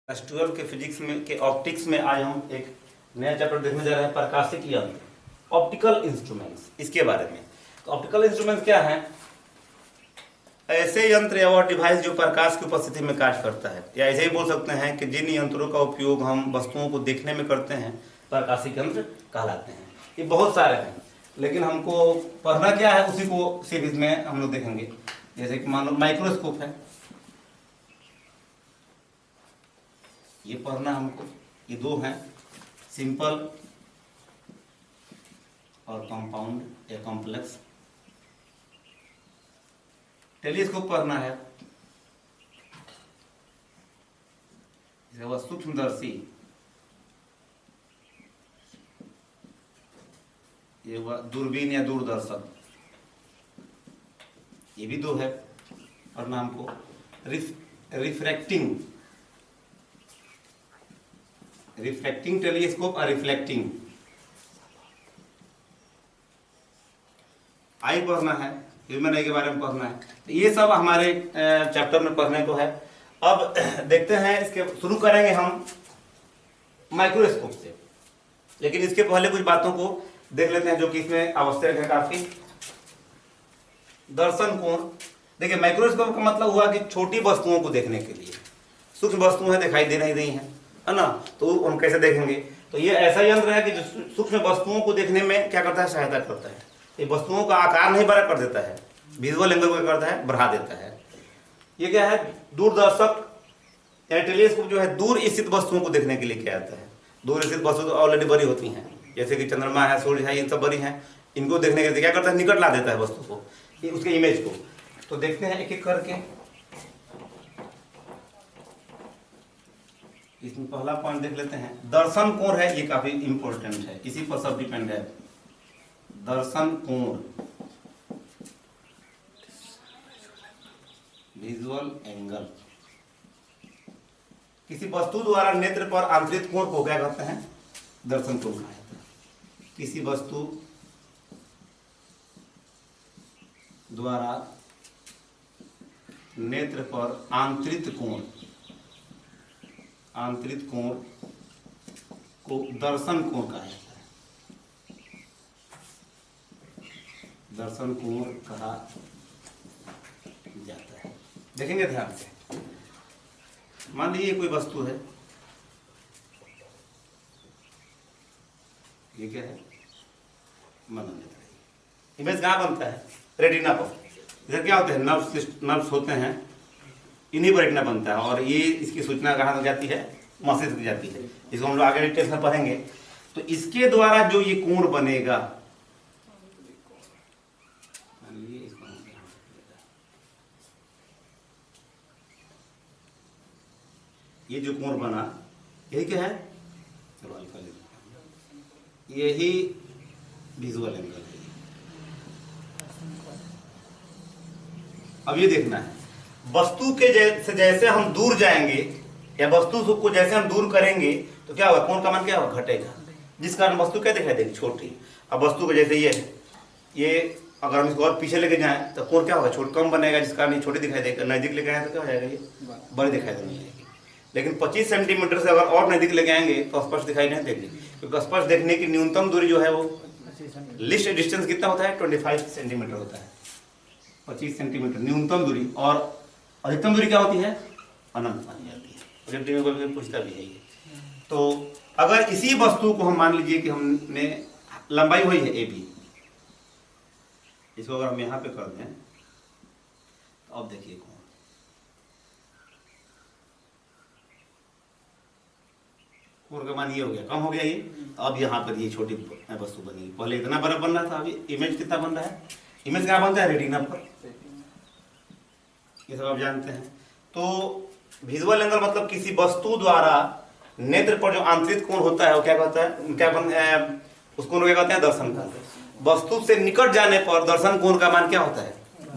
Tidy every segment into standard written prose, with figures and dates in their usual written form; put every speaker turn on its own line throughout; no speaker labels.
Class 12 के physics में के ऑप्टिक्स में आज हम एक नया चैप्टर देखने जा रहे हैं, प्रकाशिक यंत्र, ऑप्टिकल इंस्ट्रूमेंट्स, इसके बारे में। तो ऑप्टिकल इंस्ट्रूमेंट्स क्या है? ऐसे यंत्र या वह डिवाइस जो प्रकाश की उपस्थिति में कार्य करता है, या ऐसे ही बोल सकते हैं कि जिन यंत्रों का उपयोग हम वस्तुओं को देखने में करते हैं प्रकाशिक यंत्र कहलाते हैं। ये बहुत सारे हैं, लेकिन हमको पढ़ना क्या है उसी को सीरीज में हम लोग देखेंगे। जैसे कि मान लो माइक्रोस्कोप है, ये पढ़ना हमको। ये दो हैं, सिंपल और कंपाउंड या कॉम्प्लेक्स। टेलीस्कोप पढ़ना है, वह सूक्ष्मदर्शी, ये हुआ दूरबीन या दूरदर्शक। ये भी दो है पढ़ना हमको। रिफ्लेक्टिंग टेलीस्कोप और रिफ्लेक्टिंग आई पढ़ना है, ह्यूमन आई के बारे में पढ़ना है। तो ये सब हमारे चैप्टर में पढ़ने को है। अब देखते हैं, इसके शुरू करेंगे हम माइक्रोस्कोप से, लेकिन इसके पहले कुछ बातों को देख लेते हैं जो कि इसमें आवश्यक है काफी। दर्शन कोण, देखिए माइक्रोस्कोप का मतलब हुआ कि छोटी वस्तुओं को देखने के लिए। सूक्ष्म वस्तुएं दिखाई दे नहीं रही हैं, है ना, तो हम कैसे देखेंगे? तो ये ऐसा यंत्र है कि जो सूक्ष्म वस्तुओं को देखने में क्या करता है, सहायता करता है। ये वस्तुओं का आकार नहीं बड़ा कर देता है, विजुअल एंगल को क्या करता है, बढ़ा देता है। ये क्या है, दूरदर्शक या टेलीस्कोप जो है दूर स्थित वस्तुओं को देखने के लिए क्या आता है। दूर स्थित वस्तु तो ऑलरेडी बड़ी होती हैं, जैसे कि चंद्रमा है, सूर्य है, ये सब बड़ी हैं। इनको देखने के लिए क्या करता है, निकट ला देता है वस्तु को, उसके इमेज को। तो देखते हैं एक एक करके। इसमें पहला पॉइंट देख लेते हैं, दर्शन कोण है। ये काफी इंपॉर्टेंट है, इसी पर सब डिपेंड है। दर्शन कोण, विजुअल एंगल। किसी वस्तु द्वारा नेत्र पर आंतरिक कोण को क्या कहते हैं, दर्शन कोण कहा जाता है। किसी वस्तु द्वारा नेत्र पर आंतरिक कोण को दर्शन कोण कहा जाता है। दर्शन कोण कहा जाता है। देखेंगे ध्यान से। मान लीजिए कोई वस्तु है, ये क्या है, मनोनेत्र। इमेज कहाँ बनता है, रेटिना पर। इधर क्या होते हैं, नर्व्स होते हैं, इन्हीं पर रेटिना बनता है, और ये इसकी सूचना कहाँ तक जाती है, मस्तिष्क जाती है। इसको हम लोग आगे डिटेल्स में पढ़ेंगे। तो इसके द्वारा जो ये कोण बनेगा, ये जो कोण बना, यही क्या है, चलो अल्फा ले लेते हैं, यही विजुअल एंगल है। अब ये देखना है, वस्तु के जैसे हम दूर जाएंगे या वस्तु को जैसे हम दूर करेंगे तो क्या होगा, कोण का मान क्या होगा, घटेगा, जिस कारण वस्तु क्या दिखाई देगी, छोटी। अब वस्तु को जैसे ये अगर हम इसको और पीछे लेके जाएं तो कोण क्या होगा, छोटा कम बनेगा, जिस कारण ये छोटी दिखाई देगा। नजदीक लेके आए तो क्या हो जाएगा, ये बड़ी दिखाई देने लगेगी। लेकिन 25 सेंटीमीटर से अगर और नजदीक लेके आएंगे तो स्पष्ट दिखाई नहीं देगी, क्योंकि स्पष्ट देखने की न्यूनतम दूरी जो है वो लिस्ट डिस्टेंस कितना होता है, 25 सेंटीमीटर होता है। 25 सेंटीमीटर न्यूनतम दूरी, और अधिकतम दूरी क्या होती है, अनंत मानी जाती है। कोई पूछता भी है ये। तो अगर इसी वस्तु को हम मान लीजिए कि हमने लंबाई हुई है AB, इसको अगर हम यहाँ पे कर दें तो अब देखिए कोण का मान ये हो गया, कम हो गया ये। अब यहाँ पर ये छोटी वस्तु बनेगी। पहले इतना बड़ा बन रहा था, अभी इमेज कितना बन रहा है, इमेज क्या बनता है, रेटिना पर। ये सब आप जानते हैं। तो विजुअल एंगल मतलब किसी वस्तु द्वारा नेत्र पर जो आंतरिक कोण होता है वो क्या कहता है, उस कोण को क्या कहते हैं, दर्शन कोण। वस्तु से निकट जाने पर दर्शन कोण का मान क्या होता है,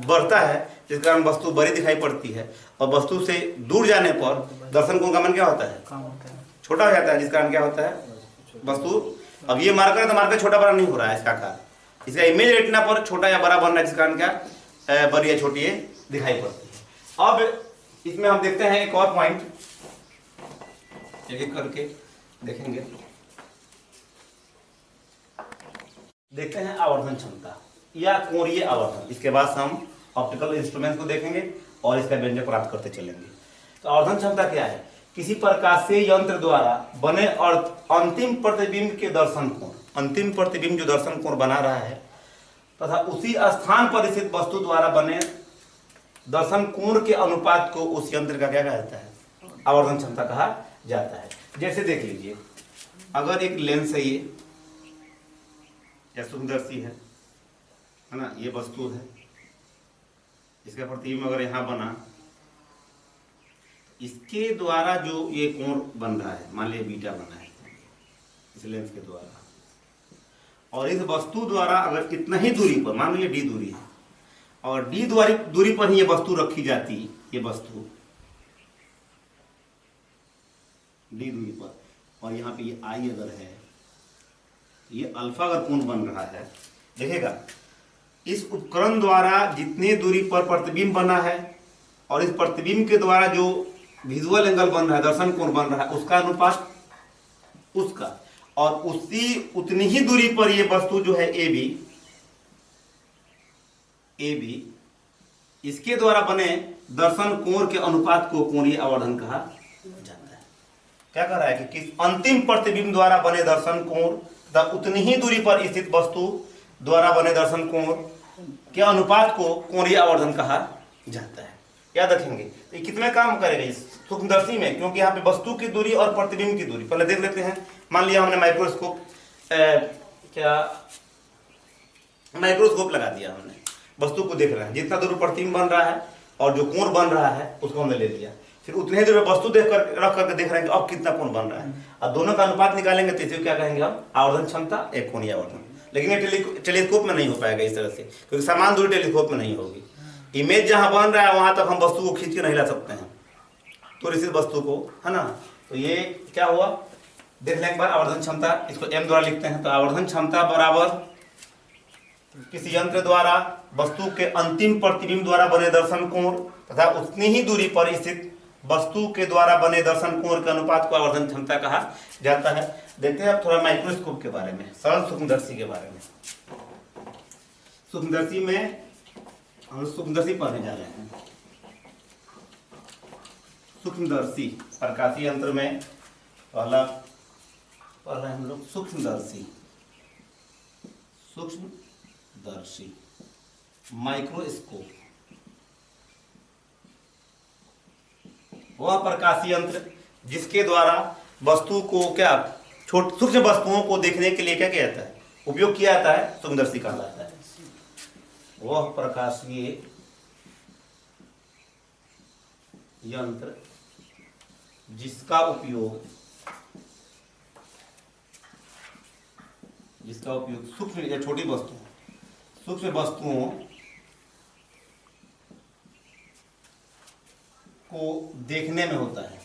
बढ़ता है, जिस कारण वस्तु बड़ी दिखाई पड़ती है। और वस्तु से दूर जाने पर दर्शन कोण का मान क्या होता है, छोटा हो जाता है, जिस कारण क्या होता है, वस्तु। अब ये मार्कर है तो मार्कर छोटा बड़ा नहीं हो रहा है, इसका आकार, इसका इमेज रेटिना पर छोटा या बड़ा बन रहा है, जिस कारण क्या बड़ी या छोटी दिखाई पड़ती है। अब इसमें हम देखते हैं एक और पॉइंट, एक एक करके देखेंगे। देखते हैं आवर्धन क्षमता या कोणीय आवर्धन। इसके बाद हम ऑप्टिकल इंस्ट्रूमेंट को देखेंगे और इसका व्यंजक प्राप्त करते चलेंगे। तो आवर्धन क्षमता क्या है? किसी प्रकाशीय यंत्र द्वारा बने और अंतिम प्रतिबिंब के दर्शन कोण, अंतिम प्रतिबिंब जो दर्शन कोण बना रहा है तथा उसी स्थान पर स्थित वस्तु द्वारा बने दर्शन कोण के अनुपात को उस यंत्र का क्या कहा जाता है? आवर्धन क्षमता कहा जाता है। जैसे देख लीजिए, अगर एक लेंस है ये या सूक्ष्मदर्शी है ना, ये वस्तु है, इसका प्रतिबिंब अगर यहाँ बना, इसके द्वारा जो ये कोण बन रहा है, मान लीजिए बीटा बना है इस लेंस के द्वारा, और इस वस्तु द्वारा अगर इतना ही दूरी पर, मान लीजिए डी दूरी है, और डी दूरी पर ही ये वस्तु रखी जाती, ये वस्तु डी दूरी पर, और यहाँ पे ये आई अगर है, ये अल्फा अगर कोण बन रहा है, देखिएगा इस उपकरण द्वारा जितनी दूरी पर प्रतिबिंब बना है और इस प्रतिबिंब के द्वारा जो विजुअल एंगल बन रहा है, दर्शन कोण बन रहा है, उसका अनुपात उसका, और उतनी ही दूरी पर ये वस्तु जो है ए बी, इसके द्वारा बने दर्शन कोण के अनुपात को कोणीय आवर्धन कहा जाता है। क्या कह रहा है कि अंतिम प्रतिबिंब द्वारा बने दर्शन कोण तथा उतनी ही दूरी पर स्थित वस्तु द्वारा बने दर्शन कोण के अनुपात को कोणीय आवर्धन कहा जाता है। याद रखेंगे। तो ये कितने काम करेगा इस सूक्ष्मदर्शी में, क्योंकि यहाँ पे वस्तु की दूरी और प्रतिबिंब की दूरी पहले देख लेते हैं। मान लिया हमने माइक्रोस्कोप लगा दिया, हमने वस्तु को देख रहे हैं, जितना दूर प्रतिबिंब बन रहा है और जो कोण बन रहा है उसको हमने ले लिया, फिर उतने दूर वस्तु देख कर रख करके देख रहे हैं कि अब कितना कोण बन रहा है, और दोनों का अनुपात निकालेंगे तो इसे क्या कहेंगे हम? आवर्धन क्षमता, एक कोणीय आवर्धन। लेकिन ये टेलीस्कोप में नहीं हो पाएगा इस तरह से, क्योंकि समान दूरी टेलीस्कोप में नहीं होगी। इमेज जहां बन रहा है वहां तक हम वस्तु को खींच के नहीं ला सकते हैं, तो इस वस्तु को, है ना। तो ये क्या हुआ, देख लें एक बार आवर्धन क्षमता, इसको m द्वारा लिखते हैं। तो आवर्धन क्षमता बराबर किसी यंत्र द्वारा वस्तु के अंतिम प्रतिबिंब द्वारा बने दर्शन कोण तथा उतनी ही दूरी पर स्थित वस्तु के द्वारा बने दर्शन कोण के अनुपात को आवर्धन क्षमता कहा जाता है। देखते हैं अब थोड़ा माइक्रोस्कोप के बारे में, सरल सूक्ष्मदर्शी के बारे में। सूक्ष्मदर्शी में हम सूक्ष्मदर्शी पढ़ने जा रहे हैं। सूक्ष्मदर्शी प्रकाशीय यंत्र में पहला पढ़ रहे हैं हम लोग सूक्ष्मदर्शी। सूक्ष्मदर्शी माइक्रोस्कोप वह प्रकाशीय यंत्र जिसके द्वारा वस्तु को क्या सूक्ष्म वस्तुओं को देखने के लिए क्या किया जाता है, उपयोग किया जाता है, सूक्ष्मदर्शी कहलाता है। वह प्रकाशीय यंत्र जिसका उपयोग सूक्ष्म या छोटी सूक्ष्म वस्तुओं को देखने में होता है,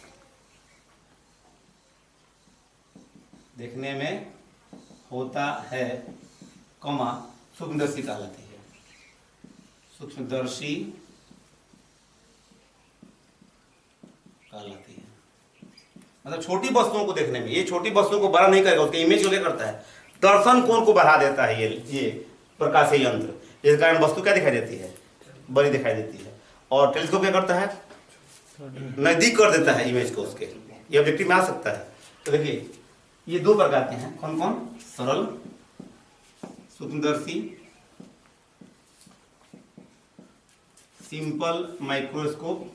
कमा सूक्ष्मदर्शी कहलाती है। सूक्ष्मदर्शी कहलाती है, मतलब छोटी वस्तुओं को देखने में। ये छोटी वस्तुओं को बड़ा नहीं करेगा, उसके इमेज को क्या करता है, दर्शन कोण को बढ़ा देता है ये प्रकाशीय यंत्र। इस कारण वस्तु क्या दिखाई देती है, बड़ी दिखाई देती है। और टेलीस्कोप क्या करता है, नजदीक कर देता है इमेज को उसके, ये ऑब्जेक्टिव में आ सकता है। तो देखिए ये दो प्रकार के हैं, कौन कौन? सरल सूक्ष्मदर्शी, सिंपल माइक्रोस्कोप,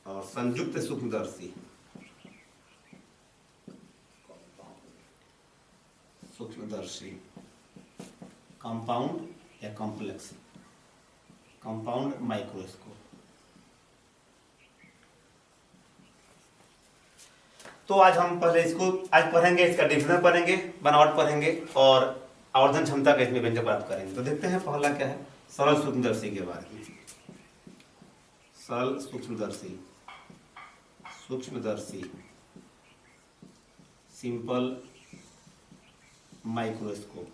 और संयुक्त सूक्ष्मदर्शी। सूक्ष्मदर्शी कंपाउंड या कॉम्प्लेक्स, कंपाउंड माइक्रोस्कोप। तो आज हम पहले इसको पढ़ेंगे, इसका डिफिनेशन पढ़ेंगे, बनावट पढ़ेंगे और आवर्धन क्षमता का इसमें व्यंजक प्राप्त करेंगे। तो देखते हैं पहला क्या है, सरल सूक्ष्मदर्शी के बारे में। सरल सूक्ष्मदर्शी, सूक्ष्मदर्शी सिंपल माइक्रोस्कोप।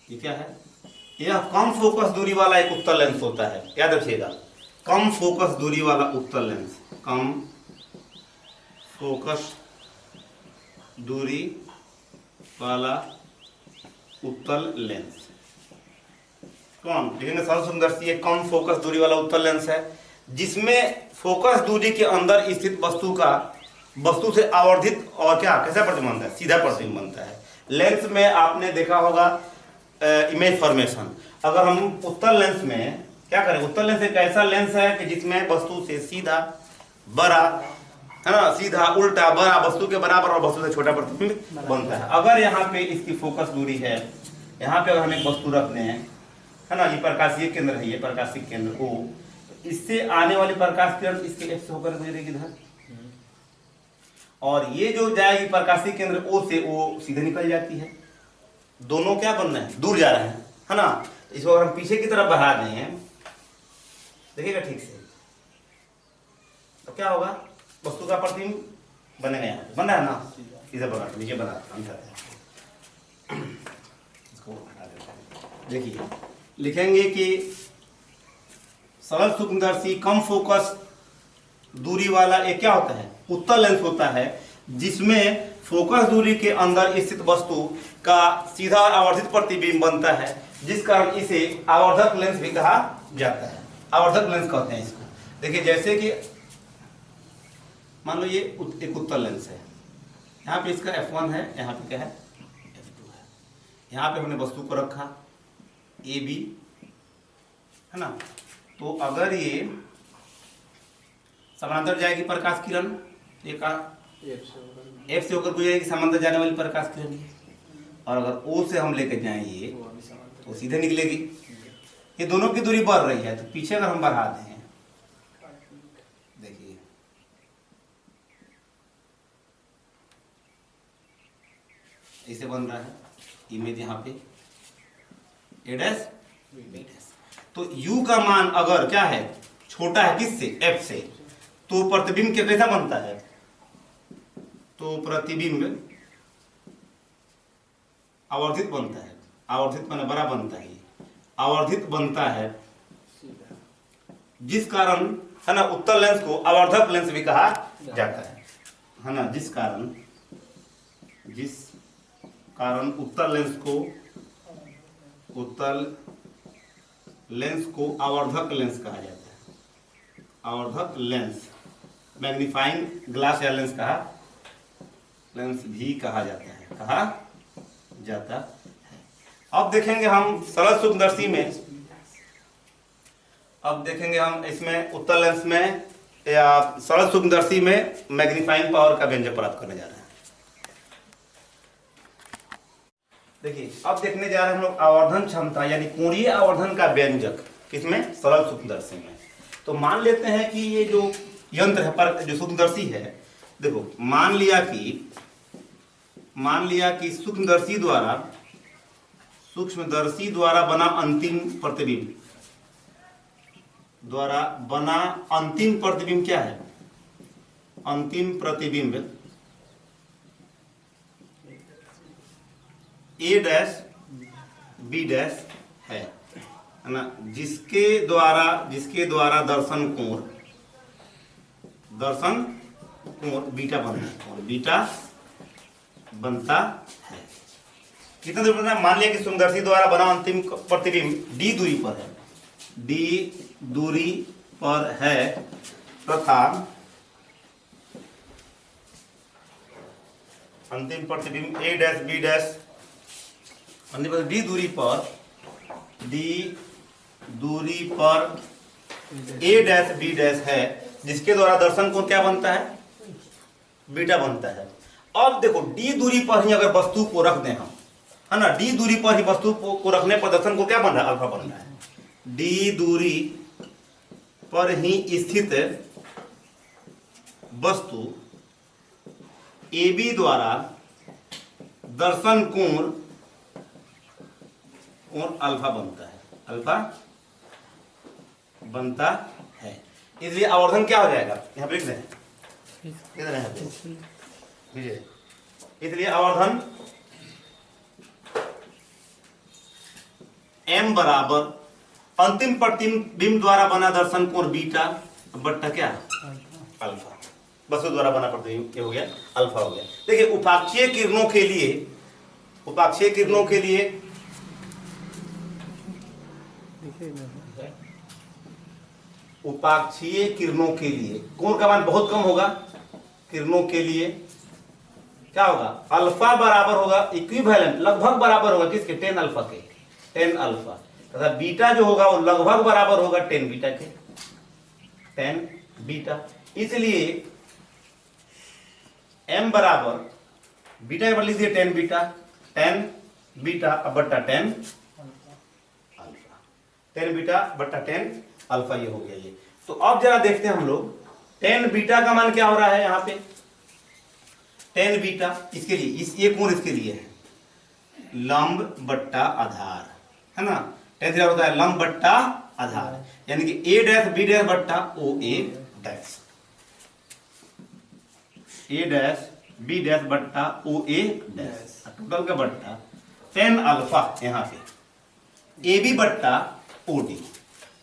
ये क्या है, यह कम फोकस दूरी वाला एक उत्तल लेंस होता है, याद रखिएगा। कम फोकस दूरी वाला उत्तल लेंस, कम फोकस दूरी वाला उत्तल लेंस कौन लिखेंगे? सरल सूक्ष्मदर्शी एक कम फोकस दूरी वाला उत्तल लेंस है जिसमें फोकस दूरी के अंदर स्थित वस्तु से आवर्धित और क्या कैसा प्रतिबिंब बनता है? सीधा प्रतिबिंब बनता है। लेंस में आपने देखा होगा इमेज फॉर्मेशन। अगर हम उत्तल लेंस में क्या करें? उत्तल लेंस एक ऐसा लेंस है कि जिसमें वस्तु से सीधा बड़ा है ना, सीधा उल्टा बड़ा वस्तु के बराबर और वस्तु से छोटा प्रतिबिंब बनता है। अगर यहाँ पे इसकी फोकस दूरी है, यहाँ पे अगर हम एक वस्तु रखते हैं है ना, ये प्रकाशीय केंद्र है, ये प्रकाशीय केंद्र O, इससे आने वाली प्रकाश किरण इसके F से होकर गुजरेगी इधर, और ये जो जाएगी प्रकाशीय केंद्र O से वो सीधे निकल जाती है। दोनों क्या बन रहे हैं? दूर जा रहे हैं, है ना। इसको अगर हम पीछे की तरफ बढ़ा दें, देखिएगा ठीक से, तो क्या होगा? वस्तु का प्रतिबिंब बनेगा, यहाँ बन रहा है ना, सीधे बना नीचे बना इसको हटा देते हैं। देखिए लिखेंगे कि सरल सूक्ष्मदर्शी कम फोकस दूरी वाला एक क्या होता है? उत्तल लेंस होता है जिसमें फोकस दूरी के अंदर स्थित वस्तु का सीधा आवर्धित प्रतिबिंब बनता है, जिस कारण इसे आवर्धक लेंस भी कहा जाता है। आवर्धक लेंस कहते हैं इसको। देखिए जैसे कि मान लो ये एक उत्तल लेंस है, यहाँ पे इसका F1 है, यहाँ पे क्या है? F2 है। यहाँ पे हमने वस्तु को रखा AB है ना, तो अगर ये समांतर जाएगी प्रकाश किरण, एक F से होकर गुजरेगी समांतर जाने वाली प्रकाश किरण, और अगर O से हम लेकर जाएं ये तो सीधे निकलेगी। ये दोनों की दूरी बढ़ रही है, तो पीछे अगर हम बढ़ा दें, देखिए ऐसे बन रहा है इमेज यहाँ पे A डैश B डैश। तो U का मान अगर क्या है? छोटा है किससे? F से, तो प्रतिबिंब क्या कैसा बनता है? तो प्रतिबिंब आवर्धित बनता है। आवर्धित माने बड़ा बनता है, आवर्धित बनता है, जिस कारण है ना उत्तल लेंस को आवर्धक लेंस भी कहा जाता है ना। जिस कारण उत्तल लेंस को आवर्धक लेंस कहा जाता है। आवर्धक लेंस, मैग्नीफाइंग ग्लास या लेंस भी कहा जाता है। अब देखेंगे हम सरल सूक्ष्मदर्शी में, अब देखेंगे हम इसमें उत्तल लेंस में या सरल सूक्ष्मदर्शी में मैग्नीफाइंग पावर का व्यंजक प्राप्त करने जा रहे हैं। देखिए अब देखने जा रहे हैं हम लोग आवर्धन क्षमता यानी कोणीय आवर्धन का व्यंजक, किसमें? सरल सूक्ष्मदर्शी में। तो मान लेते हैं कि ये जो यंत्र है पर जो सूक्ष्मदर्शी है, देखो मान लिया कि सूक्ष्मदर्शी द्वारा बना अंतिम प्रतिबिंब क्या है? अंतिम प्रतिबिंब A डैश B डैश है ना, जिसके द्वारा दर्शन कोण बीटा बनता है। कितना दूर पर है? मान लिया कि सूक्ष्मदर्शी द्वारा बना अंतिम प्रतिबिंब D दूरी पर है तथा अंतिम प्रतिबिंब A dash B dash D दूरी पर A डैश B डैश है, जिसके द्वारा दर्शन कोण क्या बनता है? बीटा बनता है। अब देखो D दूरी पर ही अगर वस्तु को रख दें हम, है ना, D दूरी पर ही वस्तु को रखने पर दर्शन को क्या बन रहा है? अल्फा बन रहा है। D दूरी पर ही स्थित वस्तु AB द्वारा दर्शन कोण अल्फा बनता है। इसलिए आवर्धन क्या हो जाएगा? यहाँ पे लिख दें, इसलिए आवर्धन m बराबर अंतिम प्रतिबिंब द्वारा बना दर्शन कोण बीटा बट्टा क्या अल्फा, वस्तु द्वारा बना प्रतिबिंब ये हो गया अल्फा हो गया। देखिए उपाक्षीय किरणों के लिए कोण का मान बहुत कम होगा। किरणों के लिए क्या होगा, अल्फा बराबर होगा इक्विवेलेंट, लगभग बराबर होगा किसके, 10 अल्फा के, 10 अल्फा, तथा बीटा जो होगा वो लगभग बराबर होगा 10 बीटा के, 10 बीटा। इसलिए m बराबर बीटा के बदले लिखिए 10 बीटा, 10 बीटा बट्टा 10 अल्फा, 10 बीटा बट्टा 10 अल्फा, ये हो गया ये। तो अब जरा देखते हैं हम लोग 10 बीटा का मान क्या हो रहा है यहाँ पे, 10 बीटा इसके लिए ये कोण इसके लिए है लंब बट्टा आधार, है ना। 10 बीटा होता है लंब बट्टा आधार, यानी कि a डैश b डैश बट्टा o a dash, a dash b dash बट्टा o a डैश, टोटल का बट्टा 10 अल्फा यहाँ पे ab बट्टा od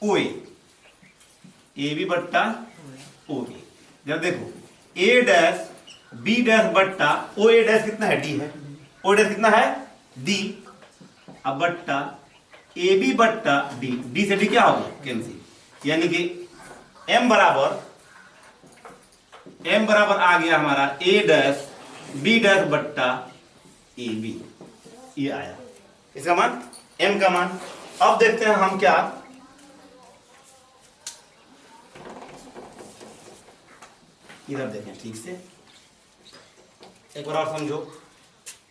oa, ab बट्टा oa। जब देखो a डैश b डैश बट्टा o a डैश कितना है, d है, o डैश कितना है d, अब बट्टा ए बी बट्टा डी, डी से डी क्या होगा कैंसिल, यानी कि m बराबर आ गया हमारा a डैश b डैश बट्टा ए बी, ये आया इसका मान m का मान। अब देखते हैं हम क्या, इधर देखें ठीक से एक बार और समझो,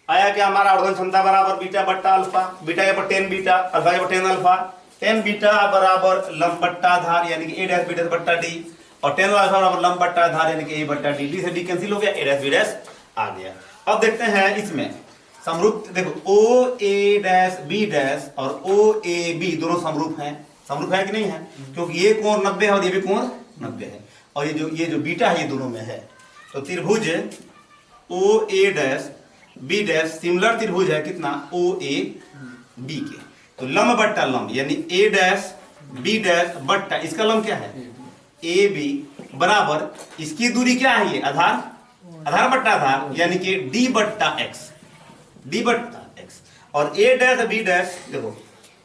आया कि हमारा आवर्धन क्षमता बराबर बीटा बट्टा अल्फा, बीटा के ऊपर 10 बीटा, अल्फा के ऊपर 10 अल्फा, 10 बीटा बराबर लंब बट्टा आधार यानी कि a डैश b डैश बट्टा d, और 10 अल्फा बराबर लंब बट्टा आधार यानी कि a बट्टा d, d से d कैंसिल हो गया, a डैश b डैश आ गया। अब देखते हैं इसमें समरूप, देखो o a dash b dash और o a b दोनों समरूप हैं, समरूप है कि नहीं है, क्योंकि ये कोण 90 है और ये भी कोण 90 है, और ये जो बीटा है ये दोनों में है। तो त्रिभुज o a dash B dash similar त्रिभुज है कितना ओ ए बी के, तो लंब बट्टा लंब यानी ए डैश बी डैश बट्टा इसका लंब क्या है ए बी बराबर इसकी दूरी क्या है ये आधार, आधार बट्टा आधार यानी कि डी बट्टा एक्स, डी बट्टा एक्स, और ए डैश बी डैश देखो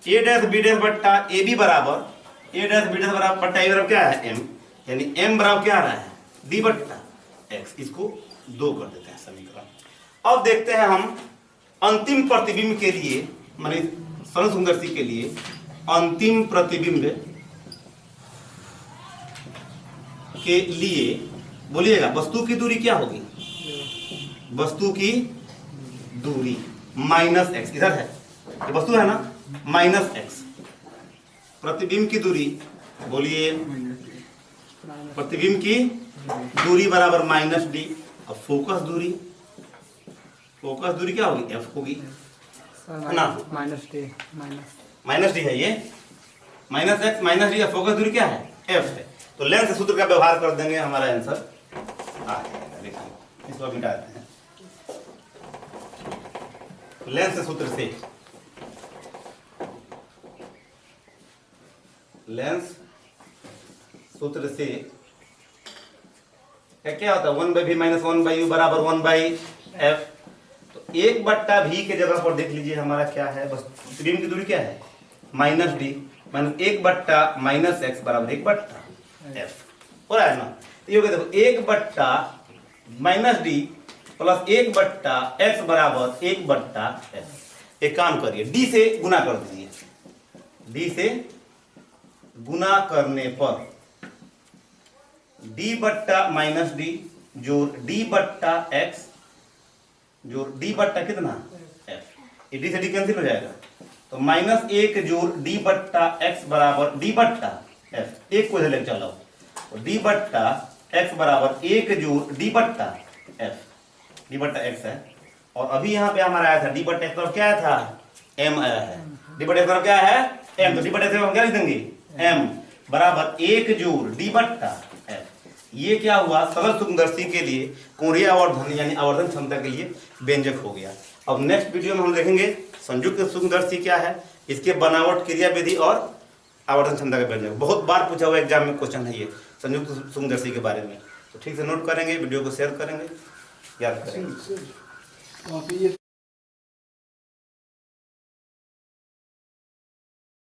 ए डैश बी डैश बट्टा ए बी बराबर ए डैश बी डैश बराबर बट्टा ए बराबर क्या है एम, यानी एम बराबर क्या आ रहा है डी बट्टा एक्स, इसको 2 कर देते हैं समीकरण। अब देखते हैं हम अंतिम प्रतिबिंब के लिए, माने सरल सुंदरसी के लिए अंतिम प्रतिबिंब के लिए बोलिएगा वस्तु की दूरी क्या होगी, वस्तु की दूरी माइनस एक्स, इधर है ये वस्तु है ना माइनस एक्स, प्रतिबिंब की दूरी बोलिए प्रतिबिंब की दूरी बराबर माइनस डी, अब फोकस दूरी क्या होगी एफ होगी है ना, माइनस डी है ये minus x minus D, focus दूरी क्या है एफ है, तो लेंस सूत्र का व्यवहार कर देंगे हमारा आंसर आ जाएगा। देखिए इसको मिटा देते हैं, लेंस सूत्र से लेंस सूत्र से क्या होता है 1/v माइनस 1/u बराबर 1/f, तो 1/v के जगह पर देख लीजिए हमारा क्या है, बस प्रतिबिंब की दूरी क्या है minus D minus 1/- minus x बराबर 1/f हो रहा है ना, ये हो गया देखो 1/ माइनस डी प्लस 1/x बराबर 1/f। एक काम करिए डी से गुना कर दीजिए, डी से गुना करने पर d बट्टा माइनस डी जोड़ d बट्टा एक्स जोड़ d बट्टा कितना f, ये d से d कैंसिल हो जाएगा, तो -1 जोड़ d बट्टा एक्स बराबर d बट्टा f, एक को इधर लेकर चलाओ, तो d बट्टा एक्स बराबर 1 जोड़ d बट्टा f, d बट्टा एक्स है, और अभी यहाँ पे हमारा आया था d बट्टा एक्स क्या आया था m आया है, d बट्टा एक्स क्या है m, तो d बट्टा एक्स हम क्या लिख देंगे m बराबर 1 जोड़ d बट्टा f। ये क्या हुआ सरल सूक्ष्मदर्शी के लिए कोणीय आवर्धन यानी आवर्धन क्षमता के लिए व्यंजक हो गया। अब नेक्स्ट वीडियो में हम देखेंगे संयुक्त सूक्ष्मदर्शी क्या है, इसके बनावट, क्रिया विधि और आवर्तन क्षमता के व्यंजक। बहुत बार पूछा हुआ एग्जाम में क्वेश्चन है ये संयुक्त सूक्ष्मदर्शी के बारे में। तो ठीक से नोट करेंगे, वीडियो को शेयर करेंगे, याद करेंगे।